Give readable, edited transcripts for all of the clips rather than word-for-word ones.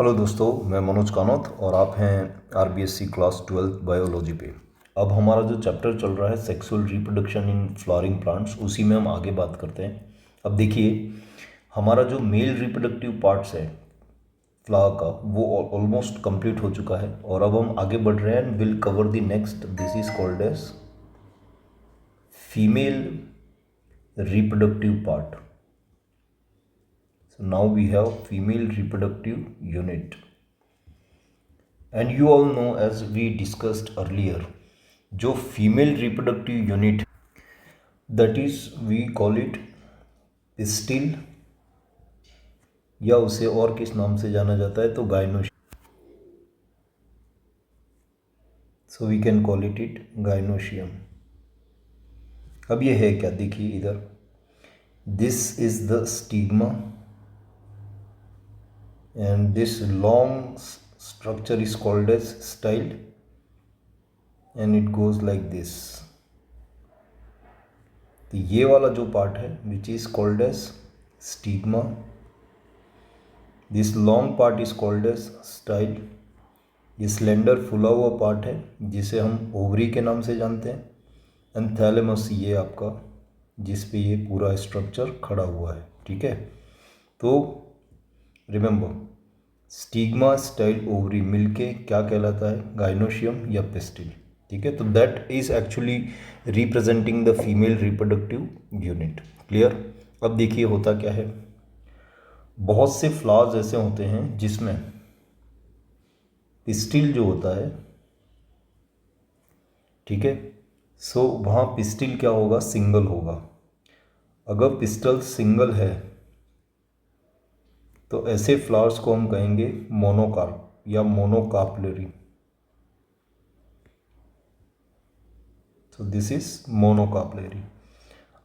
Hello दोस्तों, मैं मनोज कानोत और आप हैं आरबीएससी क्लास 12 बायोलॉजी पे। अब हमारा जो चैप्टर चल रहा है sexual reproduction in flowering plants, उसी में हम आगे बात करते हैं। अब देखिए, हमारा जो मेल रिप्रोडक्टिव पार्ट्स है फ्लावर का वो ऑलमोस्ट कंप्लीट हो चुका है और अब हम आगे बढ़ रहे हैं and will cover the next. This is called as female reproductive part. So now we have female reproductive unit. And you all know, as we discussed earlier, जो female reproductive unit, that is we call it pistil, या उसे और किस नाम से जाना जाता है तो gynoecium. So we can call it gynoecium. अब ये है क्या, देखिए इधर, this is the stigma and this long structure is called as style and it goes like this. तो ये वाला जो पार्ट है which is called as stigma, this long part is called as style. ये स्लेंडर फुला हुआ part है जिसे हम ओवरी के नाम से जानते हैं, एंड थैलेमस ये आपका जिस पे ये पूरा स्ट्रक्चर खड़ा हुआ है। ठीक है, तो रिमेंबर, स्टिग्मा स्टाइल ओवरी मिलके क्या कहलाता है, गाइनोशियम या पिस्टिल। ठीक है, तो that is actually representing the female reproductive unit. Clear. अब देखिए होता क्या है, बहुत से फ्लावर्स ऐसे होते हैं जिसमें पिस्टिल जो होता है, ठीक है, सो वहाँ पिस्टिल क्या होगा, सिंगल होगा। अगर पिस्टल सिंगल है तो ऐसे फ्लावर्स को हम कहेंगे मोनोकार्प या मोनोकार्पलरी। तो दिस इज मोनोकार्पलरी।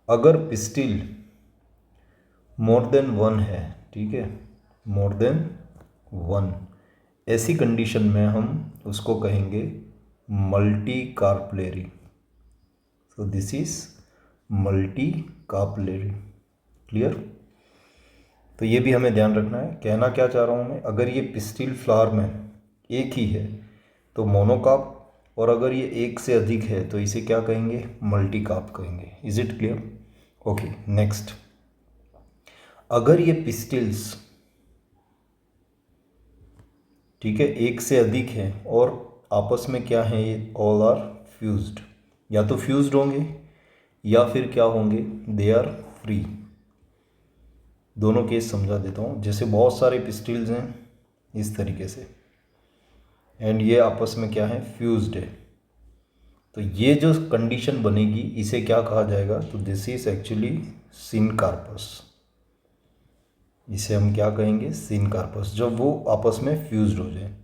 अगर पिस्टिल मोर देन वन है, ठीक है, मोर देन वन, ऐसी कंडीशन में हम उसको कहेंगे multi carpellary. So this is multi carpellary. Clear. तो ये भी हमें ध्यान रखना है। कहना क्या चाह रहा हूँ मैं, अगर ये पिस्टिल फ्लावर में एक ही है तो मोनोकार्प, और अगर ये एक से अधिक है तो इसे क्या कहेंगे, मल्टीकार्प कहेंगे। Is it clear? Okay, next. अगर ये पिस्टिल्स, ठीक है, एक से अधिक है और आपस में क्या है, ये ऑल आर फ्यूज्ड, या तो फ्यूज्ड होंगे या फिर क्या होंगे, दे आर फ्री। दोनों केस समझा देता हूँ। जैसे बहुत सारे पिस्टिल्स हैं इस तरीके से, एंड ये आपस में क्या है, फ्यूज्ड है, तो ये जो कंडीशन बनेगी इसे क्या कहा जाएगा, तो दिस इज एक्चुअली सिनकार्पस। इसे हम क्या कहेंगे, सिनकार्पस, जब वो आपस में फ्यूज्ड हो जाए।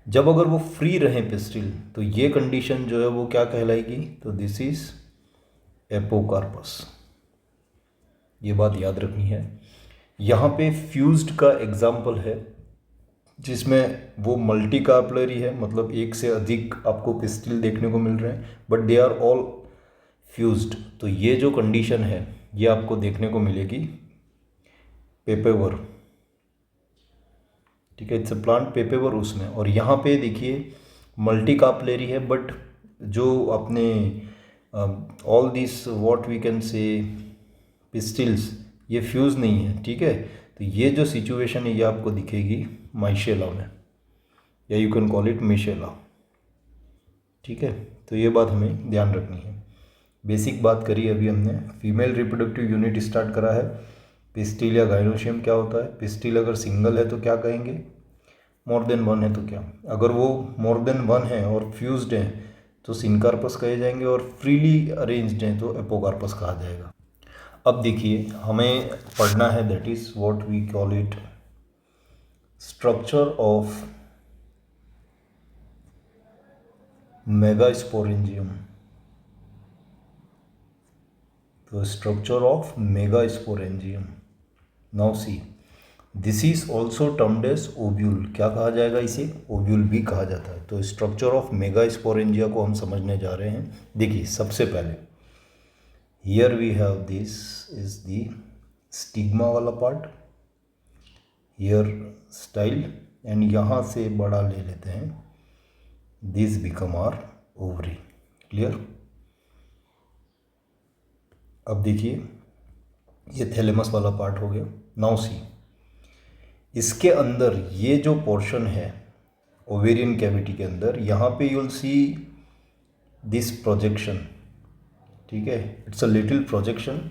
जब अगर वो फ्री रहे पिस्टिल तो ये कंडीशन जो है वो क्या कहलाएगी, तो दिस इज एपोकार्पस। ये बात याद रखनी है। यहाँ पे फ्यूज्ड का एग्जाम्पल है जिसमें वो मल्टी कार्पलरी है, मतलब एक से अधिक आपको पिस्टिल देखने को मिल रहे हैं, but they are all fused. तो ये जो कंडीशन है ये आपको देखने को मिलेगी पेपेवर। ठीक है, इट्स अ प्लांट पेपेवर उसमें। और यहाँ पे देखिए मल्टी कार्पलरी है, बट जो अपने all this what we can say pistils, ये फ्यूज़ नहीं है। ठीक है, तो ये जो सिचुएशन है ये आपको दिखेगी माइशेला में, या यू कैन कॉल इट मिशेला। ठीक है, तो ये बात हमें ध्यान रखनी है। बेसिक बात करी अभी हमने, फीमेल रिप्रोडक्टिव यूनिट स्टार्ट करा है। पिस्टिल या गाइनोशियम क्या होता है, पिस्टिल अगर सिंगल है तो क्या कहेंगे, मोर देन वन है तो क्या, अगर वो मोर देन वन है और फ्यूज्ड है तो सिनकार्पस कहे जाएंगे, और फ्रीली अरेंज्ड हैं तो एपोकार्पस कहा जाएगा। अब देखिए हमें पढ़ना है, that is what we call it structure of megasporangium. तो structure of megasporangium, now see, this is also termed as ovule. क्या कहा जाएगा इसे, ओव्यूल भी कहा जाता है। तो स्ट्रक्चर ऑफ मेगास्पोरेंजिया को हम समझने जा रहे हैं। देखिए सबसे पहले here we have this is the stigma वाला पार्ट, हियर स्टाइल एंड यहाँ से बड़ा ले लेते हैं, this become our ovary. Clear? अब देखिए ये थैलेमस वाला पार्ट हो गया। नाउ सी, इसके अंदर ये जो पोर्शन है ओवेरियन कैविटी के अंदर, यहाँ पे you will see this projection. ठीक है, it's a little projection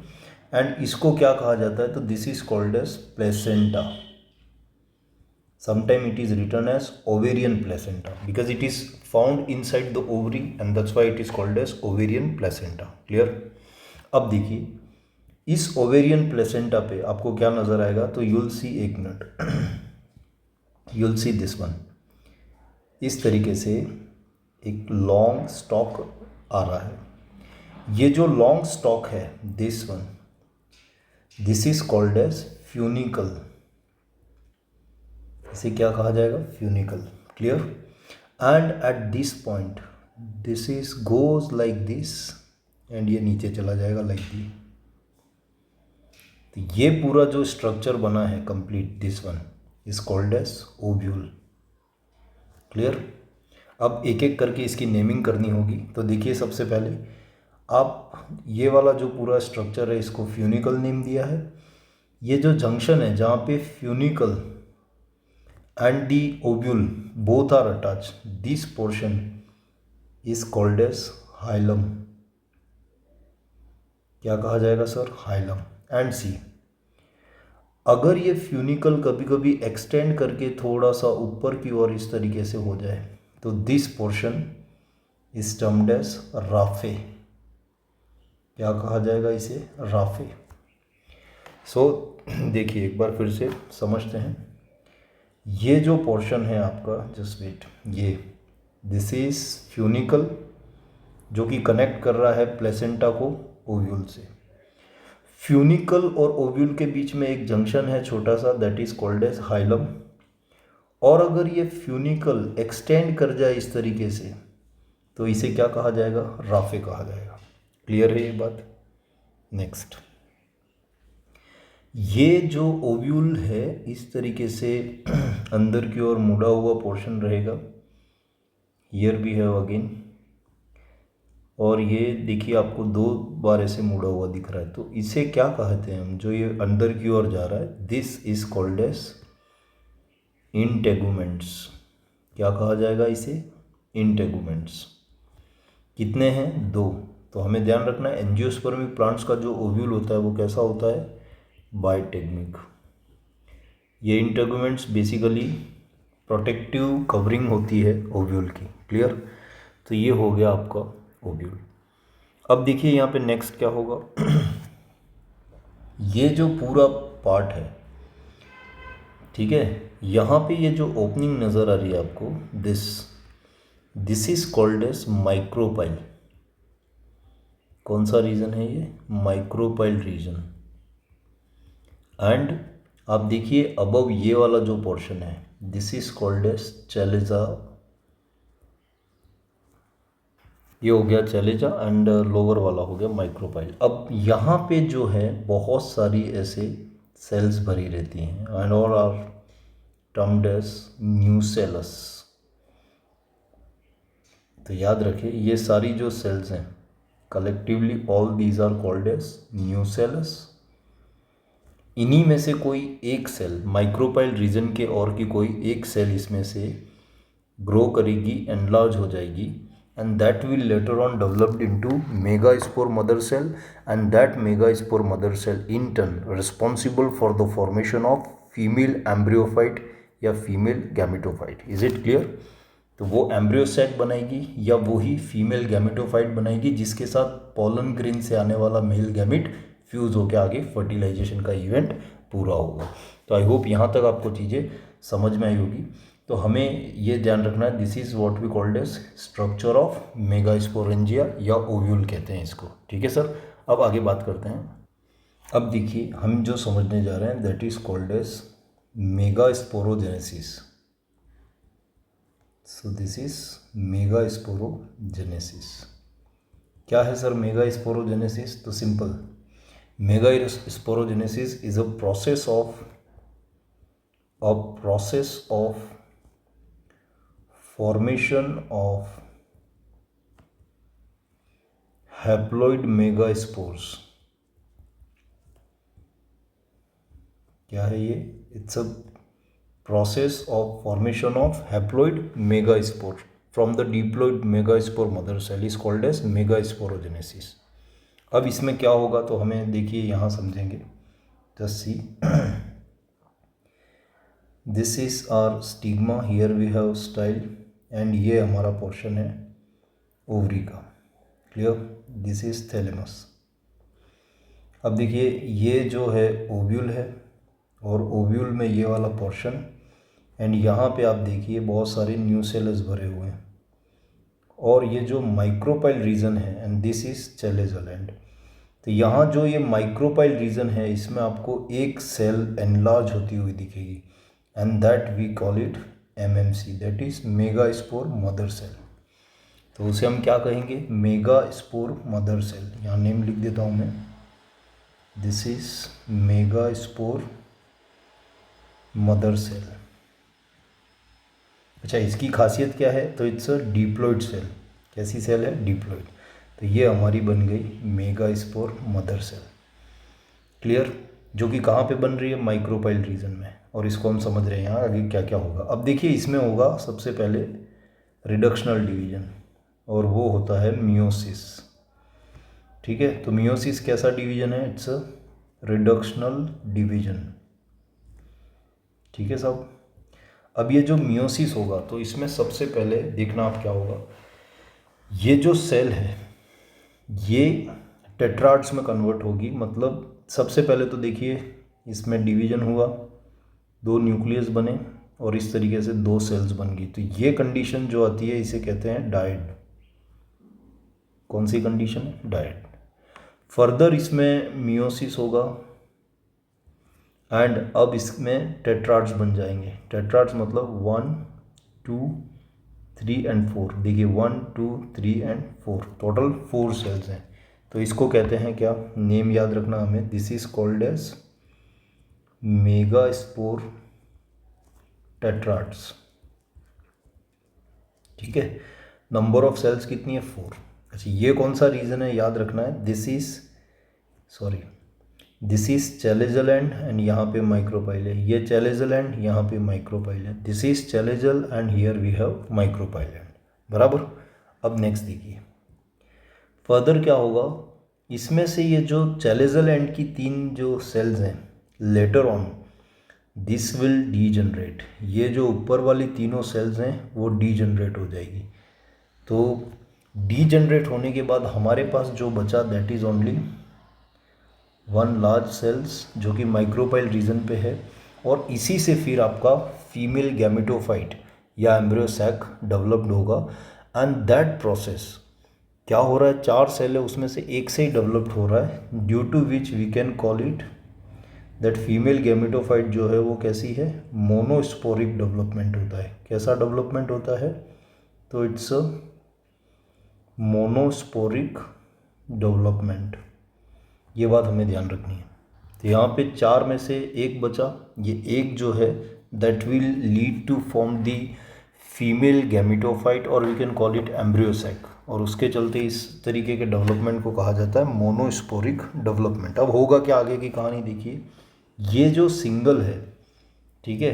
and इसको क्या कहा जाता है, तो this is called as placenta. Sometime it is written as ovarian placenta because it is found inside the ovary and that's why it is called as ovarian placenta. Clear? अब देखिए इस ovarian placenta पे आपको क्या नजर आएगा, तो you will सी, एक minute, you will see this one. इस तरीके से एक लॉन्ग स्टॉक आ रहा है। ये जो लॉन्ग स्टॉक है, this one, this is called as funicle. इसे क्या कहा जाएगा, funicle. Clear? And at this point this is goes like this and ये नीचे चला जाएगा लाइक दी। तो ये पूरा जो स्ट्रक्चर बना है complete, this one is called as ovule. Clear? अब एक एक करके इसकी नेमिंग करनी होगी। तो देखिए सबसे पहले आप ये वाला जो पूरा स्ट्रक्चर है इसको फ्यूनिकल नेम दिया है। ये जो जंक्शन है जहाँ पे funicle and the ovule both are attach, this portion is called as hilum. क्या कहा जाएगा सर, हाइलम। एंड सी, अगर ये फ्यूनिकल कभी कभी एक्सटेंड करके थोड़ा सा ऊपर की ओर इस तरीके से हो जाए तो this portion is termed as raphe. क्या कहा जाएगा इसे, राफे। सो देखिए एक बार फिर से समझते हैं। ये जो पोर्शन है आपका, जस्ट वेट, ये दिस इज फ्यूनिकल जो कि कनेक्ट कर रहा है प्लेसेंटा को ओव्यूल से। फ्यूनिकल और ओव्यूल के बीच में एक जंक्शन है छोटा सा, that is called as hilum. और अगर ये फ्यूनिकल एक्सटेंड कर जाए इस तरीके से तो इसे क्या कहा जाएगा, राफे कहा जाएगा। क्लियर है ये बात? नेक्स्ट, ये जो ओव्यूल है इस तरीके से अंदर की ओर मुड़ा हुआ पोर्शन रहेगा। हियर भी है अगेन, और ये देखिए आपको दो बार ऐसे मुड़ा हुआ दिख रहा है। तो इसे क्या कहते हैं हम, जो ये अंदर की ओर जा रहा है, this is called as integuments. क्या कहा जाएगा इसे, इंटेगुमेंट्स। कितने हैं, दो। तो हमें ध्यान रखना है एंजियोस्पर्मिक प्लांट्स का जो ओव्यूल होता है वो कैसा होता है, बाइटेगमिक। ये इंटेगुमेंट्स बेसिकली प्रोटेक्टिव कवरिंग होती है ओव्यूल की। क्लियर? तो ये हो गया आपका ओव्यूल। अब देखिए यहाँ पे नेक्स्ट क्या होगा ये जो पूरा पार्ट है, ठीक है, यहाँ पे ये जो ओपनिंग नज़र आ रही है आपको, this is called as micropyle. कौन सा रीजन है ये, माइक्रोपाइल रीजन। एंड आप देखिए अबव ये वाला जो पोर्शन है, दिस इज कॉल्ड एज चैलेजा। ये हो गया चैलेजा एंड लोअर वाला हो गया माइक्रोपाइल। अब यहाँ पे जो है बहुत सारी ऐसे सेल्स भरी रहती हैं and all are termed as nucellus. तो याद रखिए ये सारी जो सेल्स हैं collectively all these are called as nucellus. इन्हीं में से कोई एक सेल माइक्रोपाइल रीजन के और की कोई एक सेल इसमें से ग्रो करेगी, एनलार्ज हो जाएगी, and that will later on developed into megaspore mother cell, and that megaspore mother cell in turn responsible for the formation of female embryophyte या female gametophyte. Is it clear? तो वो एम्ब्रियोसाइट बनाएगी या वही female gametophyte बनाएगी जिसके साथ pollen grain से आने वाला मेल गैमिट फ्यूज होकर आगे फर्टिलाइजेशन का इवेंट पूरा होगा। तो आई होप यहाँ तक आपको चीज़ें समझ में आई होगी। तो हमें ये ध्यान रखना है, this is what we called as structure of megasporangia या ओव्यूल कहते हैं इसको। ठीक है सर, अब आगे बात करते हैं। अब देखिए हम जो समझने जा रहे हैं that is called as megasporogenesis. So this is megasporogenesis. क्या है सर मेगास्पोरोजेनेसिस? तो simple, megasporogenesis is a process of formation of haploid megaspores. क्या है ये? It's a process of formation of haploid megaspore from the diploid megaspore mother cell is called as megasporogenesis। अब इसमें क्या होगा तो हमें देखिए यहाँ समझेंगे। Just see, this is our stigma, here we have style, and ये हमारा पोर्शन है ओवरी का। क्लियर? This is thalamus. अब देखिए ये जो है ओव्यूल है, और ओव्यूल में ये वाला पोर्शन, एंड यहाँ पे आप देखिए बहुत सारे न्यू सेल्स भरे हुए हैं, और ये जो माइक्रोपाइल रीजन है, and this is chalazal and. तो यहाँ जो ये माइक्रोपाइल रीजन है, इसमें आपको एक सेल एनलार्ज होती हुई दिखेगी, and that we call it MMC, that is megaspore mother cell. तो उसे हम क्या कहेंगे? Megaspore mother cell. यहाँ नेम लिख देता हूँ मैं, this is megaspore mother cell. अच्छा, इसकी खासियत क्या है? तो इट्स अ डिप्लॉइड सेल। कैसी सेल है? डिप्लॉइड। तो ये हमारी बन गई मेगास्पोर मदर सेल। क्लियर? जो कि कहाँ पे बन रही है? माइक्रोपाइल रीजन में। और इसको हम समझ रहे हैं यहाँ आगे क्या क्या होगा। अब देखिए इसमें होगा सबसे पहले रिडक्शनल डिवीजन, और वो होता है मियोसिस। ठीक है? तो मियोसिस कैसा डिवीजन है? It's a reductional division. ठीक है साहब? अब ये जो मियोसिस होगा, तो इसमें सबसे पहले देखना आप क्या होगा, ये जो सेल है ये टेट्राड्स में कन्वर्ट होगी। मतलब सबसे पहले तो देखिए इसमें डिवीजन हुआ, दो न्यूक्लियस बने, और इस तरीके से दो सेल्स बन गई। तो ये कंडीशन जो आती है इसे कहते हैं डायड। कौन सी कंडीशन है? डायड। फर्दर इसमें मियोसिस होगा, एंड अब इसमें टेट्राड्स बन जाएंगे। टेट्राड्स मतलब 1 2 3 एंड 4। देखिए 1 2 3 एंड 4, टोटल 4 सेल्स हैं। तो इसको कहते हैं क्या? नेम याद रखना हमें, this is called as megaspore tetrads. ठीक है? नंबर ऑफ सेल्स कितनी है? 4। अच्छा, ये कौन सा रीजन है याद रखना है, दिस इज चैलेजल एंड, यहाँ पे माइक्रोपाइल है। ये चैलेजल एंड, यहाँ पे माइक्रोपाइल है। This is chalazal end here we have micropyle end. बराबर? अब नेक्स्ट देखिए फर्दर क्या होगा। इसमें से ये जो चैलेजल एंड की 3 जो सेल्स हैं, later on this will degenerate. ये जो ऊपर वाली तीनों सेल्स हैं वो डीजनरेट हो जाएगी। तो डीजनरेट होने के बाद हमारे पास जो बचा, that is only 1 large cells, जो कि माइक्रोपाइल रीजन पे है। और इसी से फिर आपका फीमेल गैमेटोफाइट या एम्ब्रियो सैक डेवलप्ड होगा। एंड दैट प्रोसेस क्या हो रहा है? 4 सेल है, उसमें से एक से ही डेवलप्ड हो रहा है, due to which we can call it that female gametophyte जो है वो कैसी है? मोनोस्पोरिक डेवलपमेंट होता है। कैसा डेवलपमेंट होता है? तो इट्स अ मोनोस्पोरिक डेवलपमेंट। ये बात हमें ध्यान रखनी है। तो यहाँ पे 4 में से एक बचा, ये एक जो है that will lead to form the female gametophyte, और we can call it embryo sac. और उसके चलते इस तरीके के डेवलपमेंट को कहा जाता है मोनोस्पोरिक डेवलपमेंट। अब होगा क्या? आगे की कहानी देखिए। ये जो सिंगल है, ठीक है,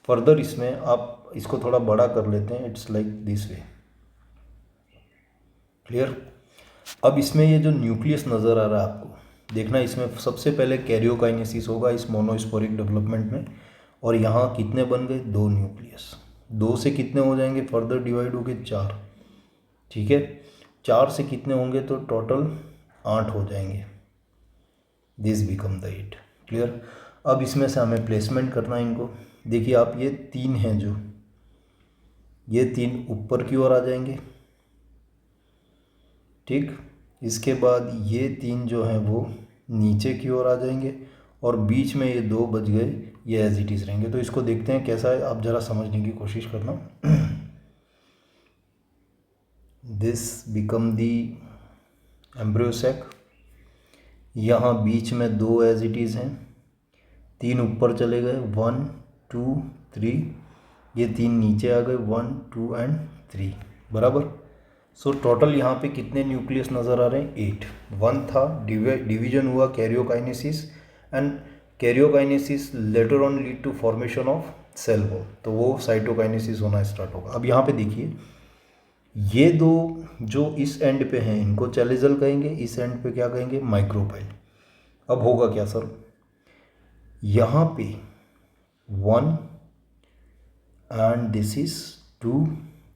फर्दर इसमें आप इसको थोड़ा बड़ा कर लेते हैं, it's like this way. Clear? अब इसमें ये जो न्यूक्लियस नज़र आ रहा है आपको, देखना इसमें सबसे पहले कैरियोकाइनेसिस होगा इस मोनोस्पोरिक डेवलपमेंट में। और यहाँ कितने बन गए? 2 न्यूक्लियस। 2 से कितने हो जाएंगे? फर्दर डिवाइड हो गए 4। ठीक है? 4 से कितने होंगे? तो टोटल 8 हो जाएंगे। This become the 8। क्लियर? अब इसमें से हमें प्लेसमेंट करना है इनको। देखिए आप, ये 3 हैं, जो ये 3 ऊपर की ओर आ जाएंगे। ठीक? इसके बाद ये 3 जो हैं वो नीचे की ओर आ जाएंगे, और बीच में ये 2 बच गए, ये एज इट इज़ रहेंगे। तो इसको देखते हैं कैसा है, आप ज़रा समझने की कोशिश करना। This become the embryo sac. यहाँ बीच में 2 एज इट इज़ हैं, 3 ऊपर चले गए, 1 2 3। ये 3 नीचे आ गए, 1 2 एंड 3 बराबर। सो टोटल यहाँ पे कितने न्यूक्लियस नज़र आ रहे हैं? 8। 1 था, डिवीजन हुआ karyokinesis, and karyokinesis later on lead to formation of cell wall, तो वो साइटोकाइनेसिस होना स्टार्ट होगा। अब यहाँ पे देखिए, ये दो जो इस एंड पे हैं इनको चैलिजल कहेंगे, इस एंड पे क्या कहेंगे? माइक्रोपाइल। अब होगा क्या सर, यहाँ पे 1 एंड दिस इज 2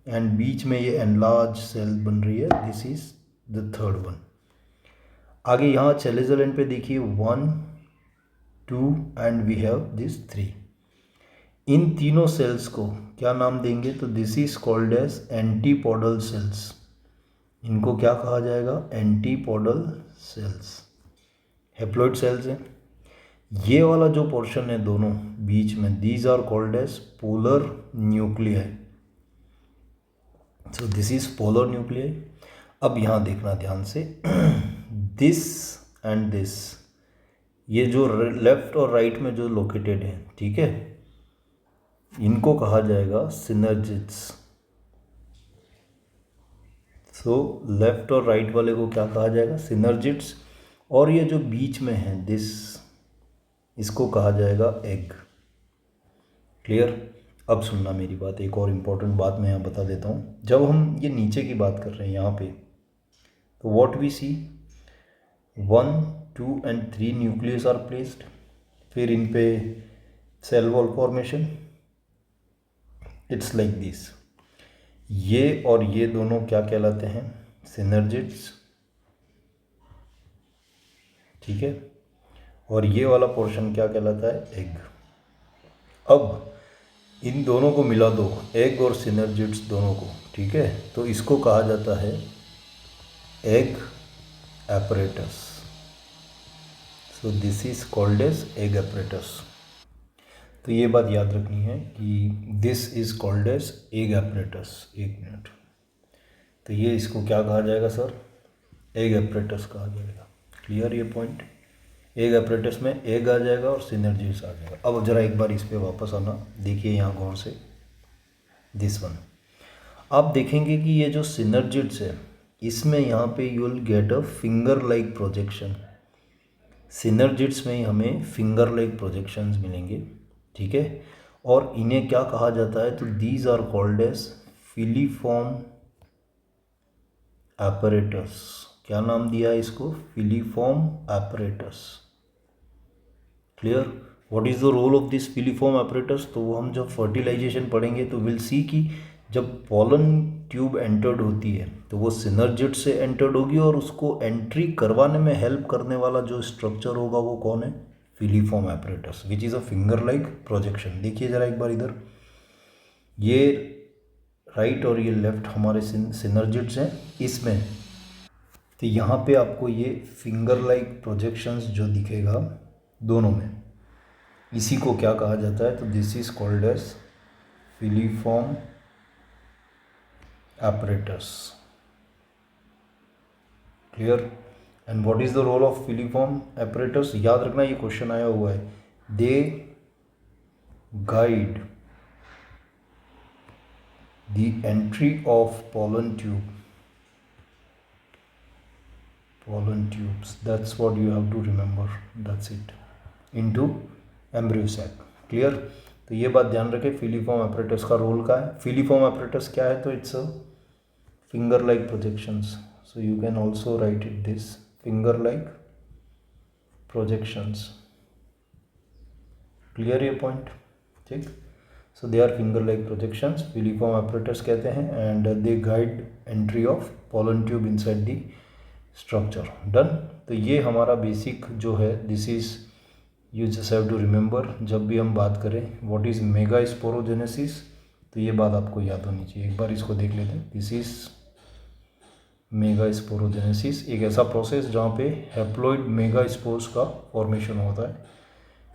एंड बीच में ये एनलार्ज सेल बन रही है, this is the third one. आगे यहाँ चैलिजल एंड पे देखिए 1 2 एंड वी हैव दिस 3। इन तीनों सेल्स को क्या नाम देंगे? तो this is called as antipodal cells. इनको क्या कहा जाएगा? Antipodal cells. हैप्लॉइड सेल्स हैं। ये वाला जो पोर्शन है दोनों बीच में, these are called as polar nuclei. So this is polar nuclei. अब यहाँ देखना ध्यान से, दिस एंड दिस, ये जो लेफ्ट और राइट में जो लोकेटेड है, ठीक है, इनको कहा जाएगा सिनर्जिड्स। सो लेफ्ट और राइट वाले को क्या कहा जाएगा? सिनर्जिड्स। और ये जो बीच में है दिस, इसको कहा जाएगा एग। क्लियर? अब सुनना मेरी बात, एक और इम्पॉर्टेंट बात मैं यहाँ बता देता हूँ। जब हम ये नीचे की बात कर रहे हैं यहाँ पे, तो what we see, 1 2 and 3 nucleus are placed, फिर इन पे cell wall formation, it's like this. ये और ये दोनों क्या कहलाते हैं? सिनर्जिड्स, ठीक है, और ये वाला पोर्शन क्या कहलाता है? एग। अब इन दोनों को मिला दो, एग और सिनर्जिड्स दोनों को, ठीक है, तो इसको कहा जाता है egg apparatus. So this is called as egg apparatus. तो ये बात याद रखनी है कि this is called as egg apparatus. एक मिनट, तो ये इसको क्या कहा जाएगा सर? एग एपरेटस कहा जाएगा। क्लियर ये पॉइंट? एग एपरेटस में एग आ जाएगा और सिनर्जिड्स आ जाएगा। अब जरा एक बार इस पे वापस आना, देखिए यहाँ गौर से, दिस वन। आप देखेंगे कि ये जो सिनर्जिड्स है, इसमें यहाँ पे you will get a finger like projection. Synergids में हमें फिंगर लाइक प्रोजेक्शंस मिलेंगे, ठीक है, और इन्हें क्या कहा जाता है? तो these are called as filiform apparatus. क्या नाम दिया है इसको? Filiform apparatus. Clear? What is the role of this filiform apparatus? तो वो हम जब फर्टिलाइजेशन पढ़ेंगे तो विल सी कि जब पॉलन ट्यूब एंटर्ड होती है तो वो सिनर्जिड से एंटर्ड होगी, और उसको एंट्री करवाने में हेल्प करने वाला जो स्ट्रक्चर होगा वो कौन है? Filiform apparatus, which is a finger like projection. देखिए ज़रा एक बार इधर, ये राइट और ये लेफ्ट हमारे सिनर्जिड्स हैं इसमें, तो यहाँ पे आपको ये फिंगर लाइक प्रोजेक्शंस जो दिखेगा दोनों में, इसी को क्या कहा जाता है? तो this is called as filiform apparatus. Clear? And what is the role of filiform apparatus? याद रखना, ये क्वेश्चन आया हुआ है। They guide the entry of pollen tubes, that's what you have to remember, that's it, into embryo sac. Clear? तो ये बात ध्यान रखें, फिलीफॉर्म एपरेटस का रोल क्या है? फिलीफॉर्म एपरेटस क्या है? तो it's a finger like projections, so you can also write it this, finger like projections. Clear ये पॉइंट? ठीक, so they are finger like projections, filiform apparatus कहते हैं, and they guide entry of pollen tube inside the structure. Done? तो ये हमारा basic जो है, this is, you just have to remember, जब भी हम बात करें व्हाट इज मेगा स्पोरोजेनेसिस, तो ये बात आपको याद होनी चाहिए। एक बार इसको देख लेते हैं, दिस इज मेगा स्पोरोजेनेसिस, एक ऐसा प्रोसेस जहाँ पे हैप्लॉइड मेगा स्पोर्स का फॉर्मेशन होता है,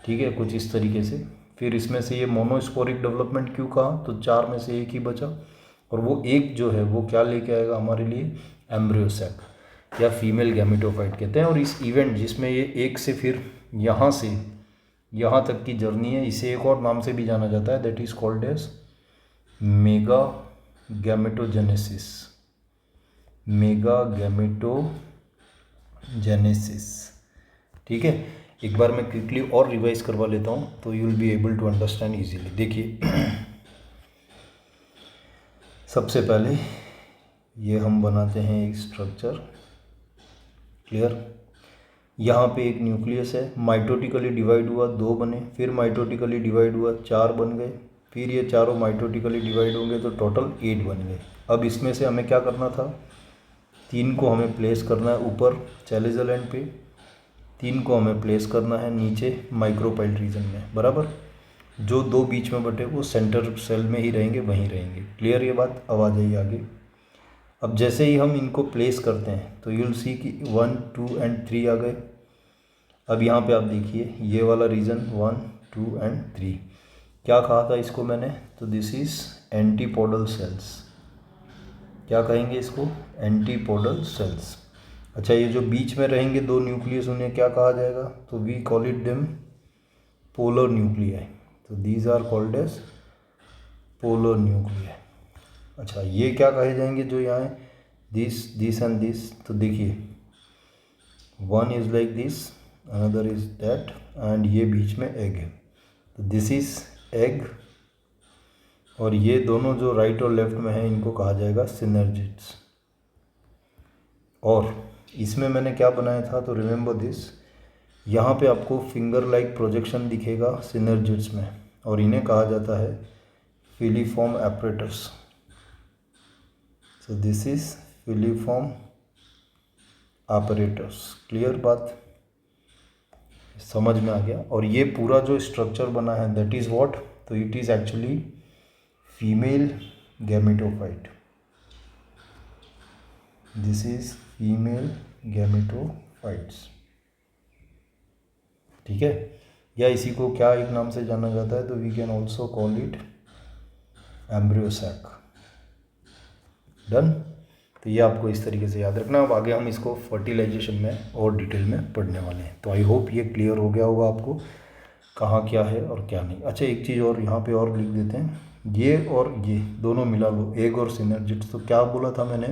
ठीक है, कुछ इस तरीके से। फिर इसमें से ये मोनोस्पोरिक डेवलपमेंट क्यों कहा? तो 4 में से एक ही बचा, और वो एक जो है वो क्या लेके आएगा हमारे लिए? एम्ब्रियो सैक या फीमेल गैमेटोफाइट कहते हैं। और इस इवेंट जिसमें ये एक से फिर यहाँ से यहाँ तक की जर्नी है, इसे एक और नाम से भी जाना जाता है, that is called as mega gametogenesis, mega gametogenesis. ठीक है, एक बार मैं क्विकली और रिवाइज करवा लेता हूँ तो you will be able to understand easily. देखिए सबसे पहले ये हम बनाते हैं एक स्ट्रक्चर, क्लियर। यहाँ पे एक न्यूक्लियस है, माइटोटिकली डिवाइड हुआ 2 बने, फिर माइटोटिकली डिवाइड हुआ 4 बन गए, फिर ये चारों माइटोटिकली डिवाइड होंगे तो टोटल 8 बन गए। अब इसमें से हमें क्या करना था, 3 को हमें प्लेस करना है ऊपर चैलेजल एंड पे, 3 को हमें प्लेस करना है नीचे माइक्रोपाइल रीजन में, बराबर। जो 2 बीच में बटे वो सेंटर सेल में ही रहेंगे, वहीं रहेंगे। क्लियर ये बात, अब आ जाइए आगे। अब जैसे ही हम इनको प्लेस करते हैं तो यू विल सी कि 1 2 एंड 3 आ गए। अब यहाँ पे आप देखिए ये वाला रीजन 1 2 एंड 3, क्या कहा था इसको मैंने, तो दिस इज एंटीपोडल सेल्स। क्या कहेंगे इसको, एंटीपोडल सेल्स। अच्छा, ये जो बीच में रहेंगे 2 न्यूक्लियस, उन्हें क्या कहा जाएगा, तो we call it them polar nuclei. तो these are called as polar nuclei. अच्छा, ये क्या कहे जाएंगे जो यहाँ है, दिस एंड दिस। तो देखिए 1 is like this, another is that, and ये बीच में एग है, तो दिस इज एग। और ये दोनों जो राइट और लेफ्ट में है इनको कहा जाएगा सिनर्जिड्स। और इसमें मैंने क्या बनाया था, तो रिमेंबर दिस, यहाँ पे आपको फिंगर लाइक प्रोजेक्शन दिखेगा सिनर्जिड्स में, और इन्हें कहा जाता है filiform apparatus. So this is filiform apparatus। Clear बात, समझ में आ गया। और ये पूरा जो स्ट्रक्चर बना है दैट इज व्हाट, तो it is actually female gametophyte. This is female gametophytes, ठीक है। या इसी को क्या एक नाम से जाना जाता है, तो we can also call it embryo sac. Done. तो ये आपको इस तरीके से याद रखना। अब आगे हम इसको फर्टिलाइजेशन में और डिटेल में पढ़ने वाले हैं। तो आई होप ये क्लियर हो गया होगा आपको कहाँ क्या है और क्या नहीं। अच्छा, एक चीज़ और यहाँ पे और लिख देते हैं, ये और ये दोनों मिला लो, एग और सिनर्जिड्स। तो क्या बोला था मैंने,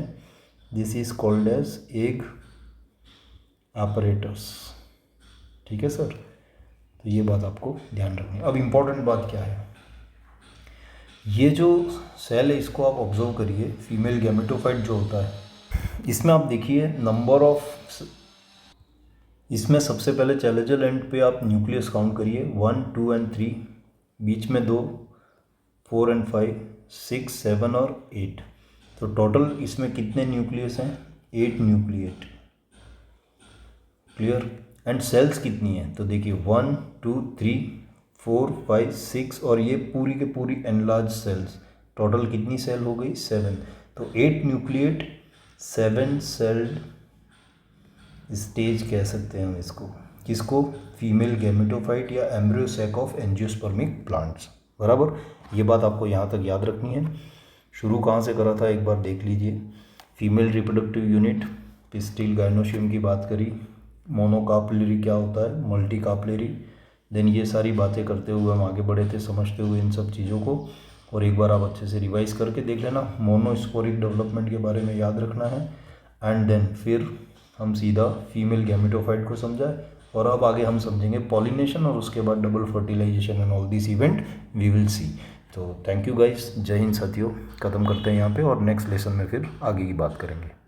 this is called as egg apparatus। ठीक है सर, तो ये बात आपको ध्यान रखनी है। अब इम्पॉर्टेंट बात क्या है, ये जो सेल है इसको आप ऑब्जर्व करिए, फीमेल गैमेटोफाइट जो होता है, इसमें आप देखिए नंबर ऑफ, इसमें सबसे पहले चैलेजल एंड पे आप न्यूक्लियस काउंट करिए, 1 2 एंड 3, बीच में 2, 4 एंड 5, 6 7 और 8। तो टोटल इसमें कितने न्यूक्लियस हैं, 8 न्यूक्लिएट। क्लियर। एंड सेल्स कितनी है, तो देखिए 1 2 3 4 5 6, और ये पूरी के पूरी एनलार्ज सेल्स, टोटल कितनी सेल हो गई, 7। तो 8 न्यूक्लिएट 7 सेल्ड स्टेज कह सकते हैं हम इसको, किसको, फीमेल गैमेटोफाइट या embryo sac of angiospermic plants. बराबर, ये बात आपको यहाँ तक याद रखनी है। शुरू कहाँ से करा था एक बार देख लीजिए, female reproductive unit, pistil gynoecium की बात करी, मोनोकार्पलरी क्या होता है, मल्टीकार्पलरी, देन ये सारी बातें करते हुए हम आगे बढ़े थे, समझते हुए इन सब चीज़ों को। और एक बार आप अच्छे से रिवाइज करके देख लेना, मोनोस्पोरिक डेवलपमेंट के बारे में याद रखना है। एंड देन फिर हम सीधा फीमेल गैमेटोफाइट को समझा, और अब आगे हम समझेंगे पॉलिनेशन, और उसके बाद double fertilization and all this event we will see. तो थैंक यू गाइस, जय हिंद साथियों, ख़त्म करते हैं यहाँ पे, और नेक्स्ट लेसन में फिर आगे की बात करेंगे।